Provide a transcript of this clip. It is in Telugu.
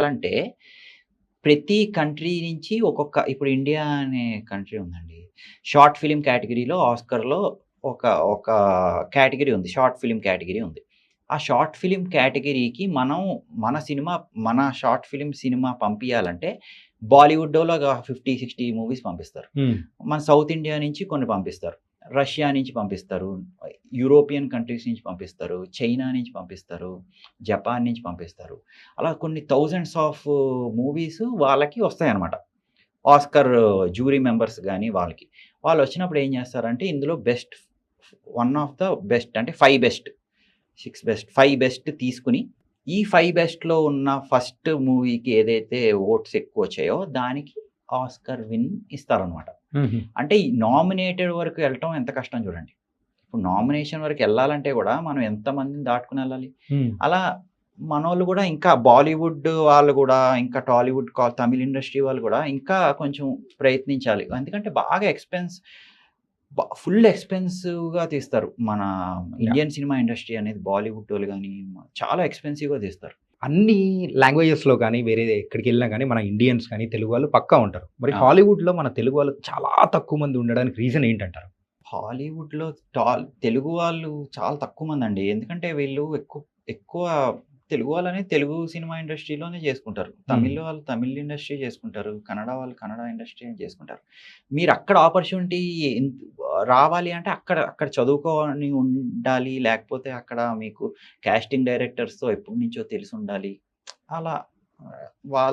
అంటే ప్రతి కంట్రీ నుంచి ఒక్కొక్క ఇప్పుడు ఇండియా అనే కంట్రీ ఉందండి. షార్ట్ ఫిల్మ్ కేటగిరీలో ఆస్కార్‌లో ఒక ఒక కేటగిరీ ఉంది. షార్ట్ ఫిల్మ్ కేటగిరీ ఉంది. ఆ షార్ట్ ఫిల్మ్ కేటగిరీకి మనం మన షార్ట్ ఫిల్మ్ సినిమా పంపియాలంటే బాలీవుడ్‌లో ఒక 50, 60 మూవీస్ పంపిస్తారు. హ్మ్. మన సౌత్ ఇండియా నుంచి కొన్ని పంపిస్తారు. రష్యా నుంచి పంపిస్తారు. యూరోపియన్ కంట్రీస్ నుంచి పంపిస్తారు. చైనా నుంచి పంపిస్తారు. జపాన్ నుంచి పంపిస్తారు. అలా కొన్ని థౌసండ్స్ ఆఫ్ మూవీస్ వాళ్ళకి వస్తాయన్నమాట. ఆస్కార్ జ్యూరీ మెంబర్స్ గాని వాళ్ళకి. వాళ్ళొచ్చినప్పుడు ఏం చేస్తారంటే ఇందులో best one of the best అంటే 5 బెస్ట్, 6 బెస్ట్, 5 బెస్ట్ తీసుకొని ఈ 5 బెస్ట్‌లో ఉన్న ఫస్ట్ మూవీకి ఏదైతే ఓట్స్ ఎక్కువొచ్చాయో దానికి ఆస్కార్ విన్ ఇస్తారనమాట. హుహు. అంటే ఈ నామినేటెడ్ వరకు ఎళ్ళటం ఎంత కష్టం చూడండి. ఇప్పుడు నామినేషన్ వరకెళ్ళాలంటే గూడా మనం ఎంతమందిని దాటుకొనెళ్ళాలి. హ్మ్. అలా మనోళ్ళు గూడా ఇంకా బాలీవుడ్ వాళ్ళు గూడా, ఇంకా టాలీవుడ్ తమిళ్ ఇండస్ట్రీ వాళ్ళు గూడా ఇంకా కొంచెం ప్రయత్నించాలి. ఎందుకంటే బాగా ఫుల్ ఎక్స్‌పెన్సివ్‌గా తీస్తారు. మన యాహ్! ఇండియన్ సినిమా ఇండస్ట్రీ అనేది బాలీవుడోళ్ళు గాని చాలా ఎక్స్‌పెన్సివ్‌గా తీస్తారు. అన్ని లాంగ్వేజెస్‌లో గాని, వేరే ఎక్కడికెళ్ళినా గాని మన ఇండియన్స్ కానీ, తెలుగు వాళ్ళు పక్కా ఉంటారు. మరి అవును. హాలీవుడ్‌లో మన తెలుగు వాళ్ళు చాలా తక్కువ మంది ఉండడానికి రీజన్ ఏంటంటారు? హాలీవుడ్‌లో తెలుగు వాళ్ళు చాలా తక్కువ మందండి. ఎందుకంటే వీళ్ళు ఎక్కువ తెలుగు వాళ్ళని తెలుగు సినిమా ఇండస్ట్రీలోనే చేసుకుంటారు. హ్మ్. తమిళ్ వాళ్ళు తమిళ్ ఇండస్ట్రీ చేసుకుంటారు. కన్నడ వాళ్ళు కన్నడ ఇండస్ట్రీ చేసుకుంటారు. మీరక్కడ ఆపర్చునిటీ ఎన్ రావాలి అంటే అక్కడ అక్కడ చదువుకొని ఉండాలి. లేకపోతే అక్కడ మీకు కాస్టింగ్ డైరెక్టర్స్‌తో ఎప్పటినుంచో తెలిసుండాలి. అలా వాళ్ళ